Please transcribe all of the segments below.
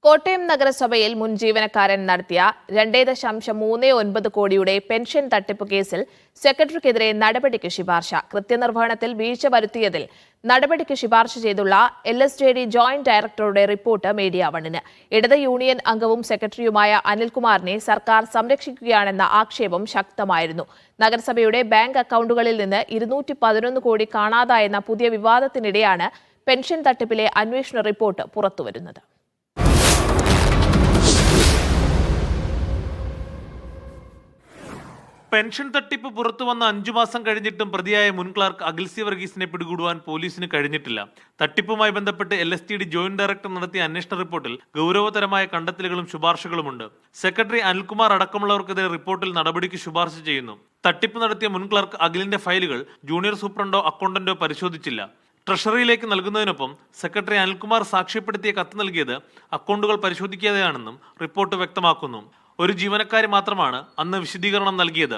കോട്ടയം നഗരസഭയിൽ മുൻ ജീവനക്കാരൻ നടത്തിയ 2.39 കോടിയുടെ പെൻഷൻ തട്ടിപ്പ് കേസിൽ സെക്രട്ടറിക്കെതിരെ നടപടിക്ക് ശുപാർശ. കൃത്യനിർവഹണത്തിൽ വീഴ്ച വരുത്തിയതിൽ നടപടിക്ക് ശുപാർശ ചെയ്തുള്ള LSJD ജോയിന്റ് ഡയറക്ടറുടെ റിപ്പോർട്ട് മീഡിയ വണ്ണിന്. ഇടത് യൂണിയൻ അംഗവും സെക്രട്ടറിയുമായ അനിൽകുമാറിനെ സർക്കാർ സംരക്ഷിക്കുകയാണെന്ന ആക്ഷേപം ശക്തമായിരുന്നു. നഗരസഭയുടെ ബാങ്ക് അക്കൌണ്ടുകളിൽ നിന്ന് 211 കോടി കാണാതായെന്ന പുതിയ വിവാദത്തിനിടെയാണ് പെൻഷൻ തട്ടിപ്പിലെ അന്വേഷണ റിപ്പോർട്ട് പുറത്തുവരുന്നത്. പെൻഷൻ തട്ടിപ്പ് പുറത്തുവന്ന 5 മാസം കഴിഞ്ഞിട്ടും പ്രതിയായ മുൻ ക്ലാർക്ക് അഖിൽ സി വർഗീസിനെ പിടികൂടുവാൻ പോലീസിന് കഴിഞ്ഞിട്ടില്ല. തട്ടിപ്പുമായി ബന്ധപ്പെട്ട് LSTD ജോയിന്റ് ഡയറക്ടർ നടത്തിയ അന്വേഷണ റിപ്പോർട്ടിൽ ഗൗരവതരമായ കണ്ടെത്തലുകളും ശുപാർശകളുമുണ്ട്. സെക്രട്ടറി അനിൽകുമാർ അടക്കമുള്ളവർക്കെതിരെ റിപ്പോർട്ടിൽ നടപടിക്ക് ശുപാർശ ചെയ്യുന്നു. തട്ടിപ്പ് നടത്തിയ മുൻ ക്ലാർക്ക് അഖിലിന്റെ ഫയലുകൾ ജൂനിയർ സൂപ്രണ്ടോ അക്കൗണ്ടന്റോ പരിശോധിച്ചില്ല. ട്രഷറിയിലേക്ക് നൽകുന്നതിനൊപ്പം സെക്രട്ടറി അനിൽകുമാർ സാക്ഷ്യപ്പെടുത്തിയ കത്ത് നൽകിയത് അക്കൗണ്ടുകൾ പരിശോധിക്കാതെയാണെന്നും റിപ്പോർട്ട് വ്യക്തമാക്കുന്നു. ഒരു ജീവനക്കാരി മാത്രമാണ് അന്ന് വിശദീകരണം നൽകിയത്.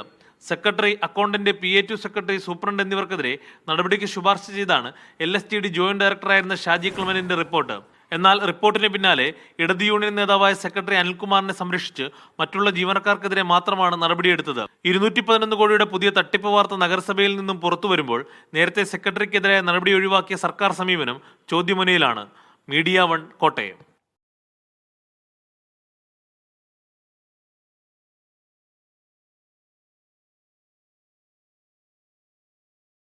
Secretary, accountant, PA2 secretary, superintendent എന്നിവർക്കെതിരെ നടപടിക്ക് ശുപാർശ ചെയ്താണ് LSTD ജോയിന്റ് ഡയറക്ടറായിരുന്ന ഷാജി ക്ലമന്റിന്റെ റിപ്പോർട്ട്. എന്നാൽ റിപ്പോർട്ടിന് പിന്നാലെ ഇടത് യൂണിയൻ നേതാവായ സെക്രട്ടറി അനിൽകുമാറിനെ സംരക്ഷിച്ച് മറ്റുള്ള ജീവനക്കാർക്കെതിരെ മാത്രമാണ് നടപടിയെടുത്തത്. 211 കോടിയുടെ പുതിയ തട്ടിപ്പ് വാർത്ത നഗരസഭയിൽ നിന്നും പുറത്തു വരുമ്പോൾ നേരത്തെ സെക്രട്ടറിക്കെതിരായ നടപടി ഒഴിവാക്കിയ സർക്കാർ സമീപനം ചോദ്യമുനയിലാണ്. മീഡിയ 1 കോട്ടയം.